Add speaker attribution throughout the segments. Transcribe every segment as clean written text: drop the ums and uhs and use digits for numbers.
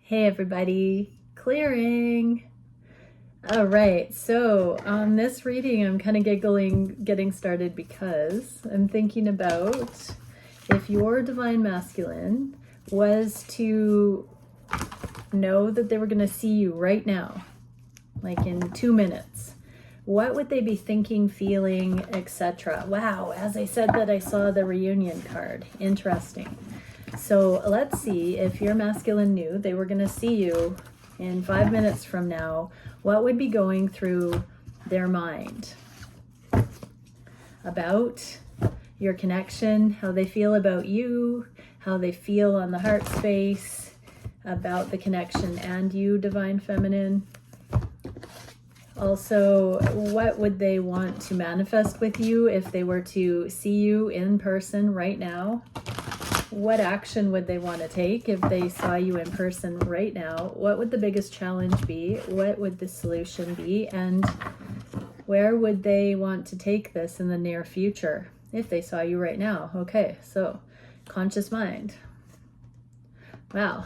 Speaker 1: Hey everybody, clearing. All right, so on this reading, I'm kind of giggling getting started because I'm thinking about if your divine masculine was to know that they were going to see you right now, like in 2 minutes, what would they be thinking, feeling, etc.? Wow, as I said that, I saw the reunion card. Interesting. So let's see if your masculine knew they were going to see you in 5 minutes from now, what would be going through their mind about your connection, how they feel about you, how they feel on the heart space, about the connection and you, divine feminine. Also, what would they want to manifest with you if they were to see you in person right now? What action would they want to take if they saw you in person right now? What would the biggest challenge be? What would the solution be? And where would they want to take this in the near future if they saw you right now? Okay, so conscious mind. Wow.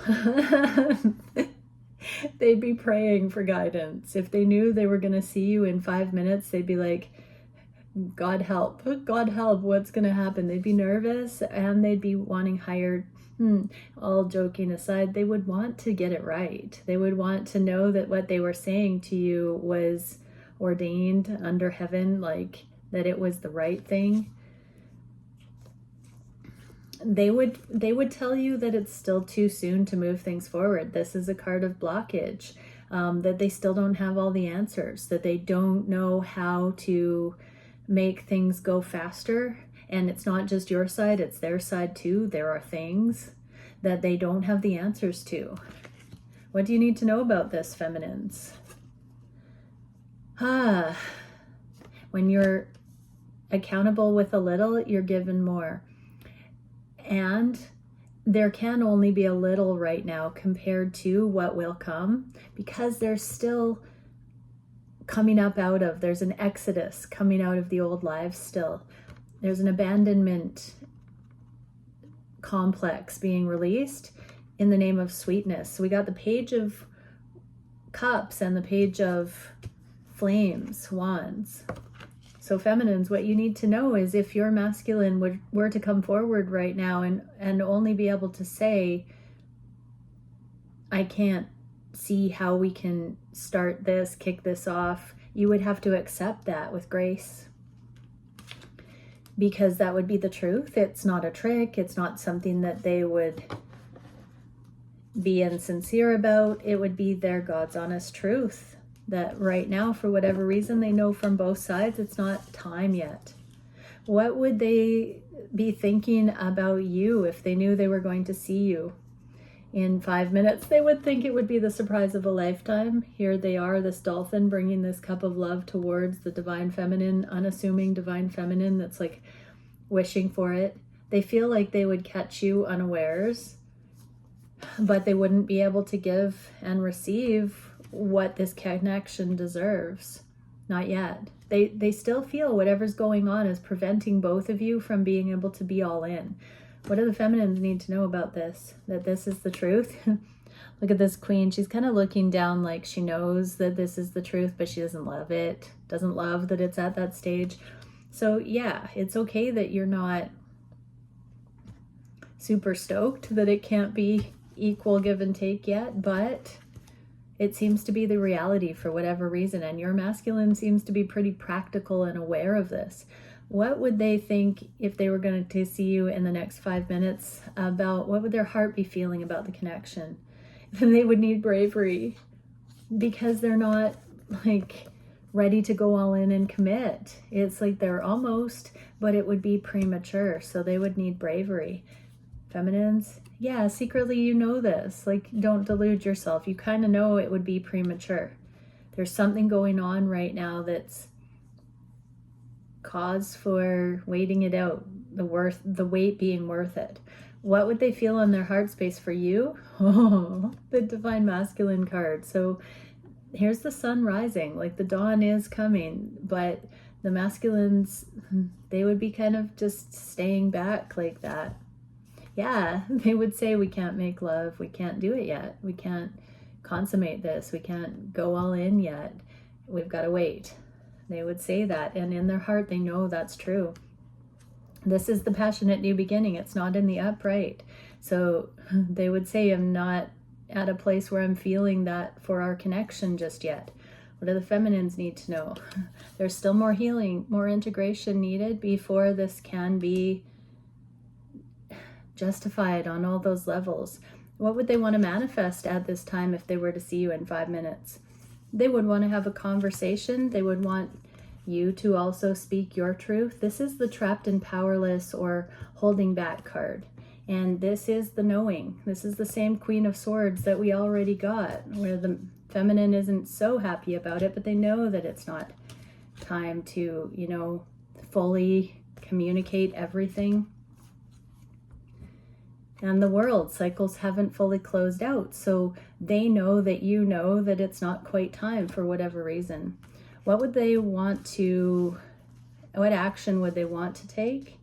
Speaker 1: They'd be praying for guidance. If they knew they were going to see you in 5 minutes, they'd be like, God help, what's going to happen? They'd be nervous and they'd be wanting higher, all joking aside, they would want to get it right. They would want to know that what they were saying to you was ordained under heaven, like that it was the right thing. They would tell you that it's still too soon to move things forward. This is a card of blockage, that they still don't have all the answers, that they don't know how to make things go faster. And it's not just your side, it's their side too. There are things that they don't have the answers to. What do you need to know about this, feminines? When you're accountable with a little, you're given more. And there can only be a little right now compared to what will come, because there's still coming up out of, there's an exodus coming out of the old lives still. There's an abandonment complex being released in the name of sweetness. So we got the Page of Cups and the Page of Flames, Wands. So feminines, what you need to know is if your masculine were to come forward right now and only be able to say, I can't see how we can start this, kick this off, you would have to accept that with grace, because that would be the truth. It's not a trick. It's not something that they would be insincere about. It would be their God's honest truth that right now, for whatever reason, they know from both sides it's not time yet. What would they be thinking about you if they knew they were going to see you in 5 minutes? They would think it would be the surprise of a lifetime. Here they are, this dolphin bringing this cup of love towards the divine feminine, unassuming divine feminine that's like wishing for it. They feel like they would catch you unawares, but they wouldn't be able to give and receive what this connection deserves. Not yet. They still feel whatever's going on is preventing both of you from being able to be all in. What do the feminines need to know about this? That this is the truth? Look at this queen. She's kind of looking down like she knows that this is the truth, but she doesn't love it. Doesn't love that it's at that stage. So yeah, it's okay that you're not super stoked that it can't be equal give and take yet, but it seems to be the reality for whatever reason. And your masculine seems to be pretty practical and aware of this. What would they think if they were going to see you in the next 5 minutes about, what would their heart be feeling about the connection? Then they would need bravery, because they're not like ready to go all in and commit. It's like they're almost, but it would be premature. So they would need bravery. Feminines, yeah, secretly you know this. Like, don't delude yourself. You kind of know it would be premature. There's something going on right now that's cause for waiting it out, the wait being worth it. What would they feel on their heart space for you? Oh, the divine masculine card. So here's the sun rising, like the dawn is coming, but the masculines, they would be kind of just staying back like that. yeah, they would say, we can't make love, we can't do it yet, we can't consummate this, we can't go all in yet, we've got to wait. They would say that, and in their heart they know that's true. This is the passionate new beginning. It's not in the upright. So they would say, I'm not at a place where I'm feeling that for our connection just yet. What do the feminines need to know? There's still more healing, more integration needed before this can be justified on all those levels. What would they want to manifest at this time if they were to see you in 5 minutes? They would want to have a conversation. They would want you to also speak your truth. This is the trapped and powerless or holding back card. And this is the knowing. This is the same Queen of Swords that we already got, where the feminine isn't so happy about it, but they know that it's not time to, you know, fully communicate everything. And the world cycles haven't fully closed out. So they know that you know that it's not quite time for whatever reason. What would they want to, what action would they want to take?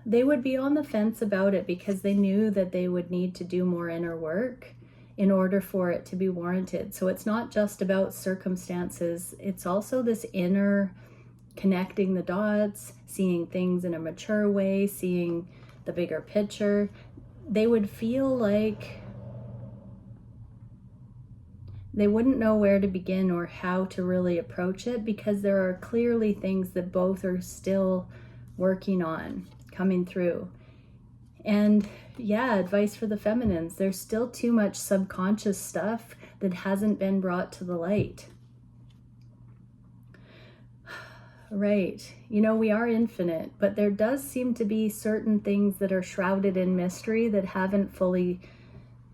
Speaker 1: They would be on the fence about it because they knew that they would need to do more inner work in order for it to be warranted. So it's not just about circumstances. It's also this inner connecting the dots, seeing things in a mature way, seeing the bigger picture. They would feel like they wouldn't know where to begin or how to really approach it, because there are clearly things that both are still working on, coming through. And yeah, advice for the feminines. There's still too much subconscious stuff that hasn't been brought to the light. Right. You know, we are infinite, but there does seem to be certain things that are shrouded in mystery that haven't fully,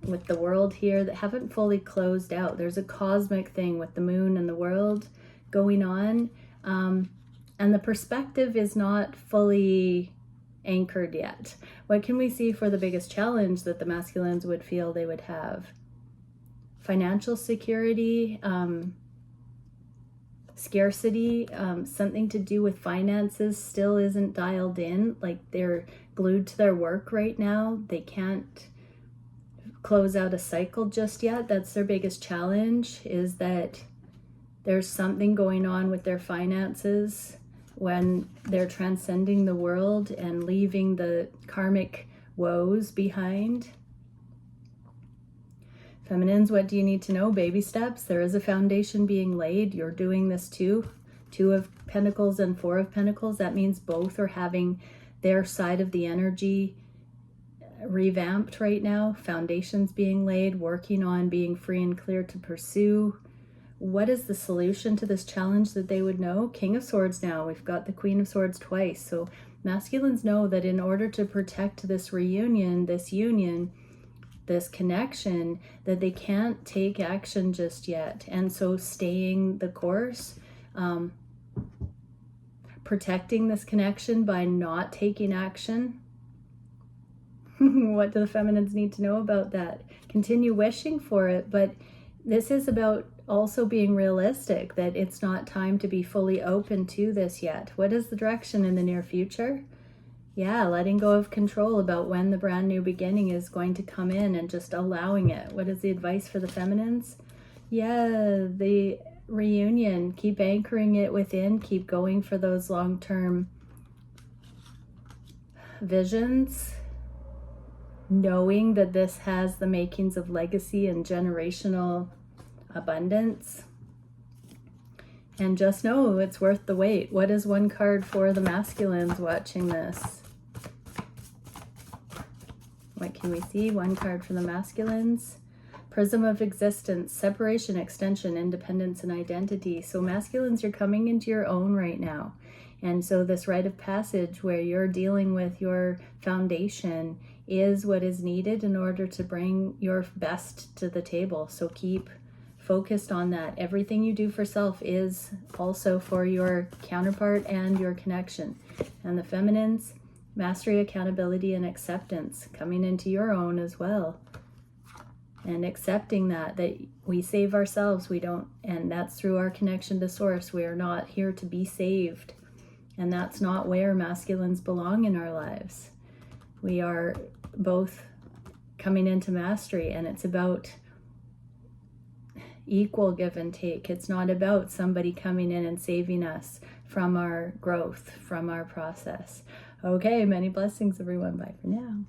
Speaker 1: with the world here, that haven't fully closed out. There's a cosmic thing with the moon and the world going on. And the perspective is not fully anchored yet. What can we see for the biggest challenge that the masculines would feel they would have? Financial security, scarcity, something to do with finances still isn't dialed in. Like they're glued to their work right now. They can't close out a cycle just yet. That's their biggest challenge, is that there's something going on with their finances when they're transcending the world and leaving the karmic woes behind. Feminines, what do you need to know? Baby steps. There is a foundation being laid. You're doing this too. 2 of Pentacles and 4 of Pentacles. That means both are having their side of the energy revamped right now. Foundations being laid, working on being free and clear to pursue. What is the solution to this challenge that they would know? King of Swords now. We've got the Queen of Swords twice. So masculines know that in order to protect this reunion, this union, this connection, that they can't take action just yet. And so staying the course, protecting this connection by not taking action. What do the feminines need to know about that? Continue wishing for it, but this is about also being realistic, that it's not time to be fully open to this yet. What is the direction in the near future? Yeah, letting go of control about when the brand new beginning is going to come in and just allowing it. What is the advice for the feminines? Yeah, the reunion. Keep anchoring it within. Keep going for those long-term visions. Knowing that this has the makings of legacy and generational abundance. And just know it's worth the wait. What is one card for the masculines watching this? What can we see? One card for the masculines. Prism of existence, separation, extension, independence, and identity. So masculines, you're coming into your own right now. And so this rite of passage where you're dealing with your foundation is what is needed in order to bring your best to the table. So keep focused on that. Everything you do for self is also for your counterpart and your connection. And the feminines, mastery, accountability, and acceptance, coming into your own as well. And accepting that we save ourselves, we don't, and that's through our connection to source. We are not here to be saved. And that's not where masculines belong in our lives. We are both coming into mastery, and it's about equal give and take. It's not about somebody coming in and saving us from our growth, from our process. Okay, many blessings, everyone. Bye for now.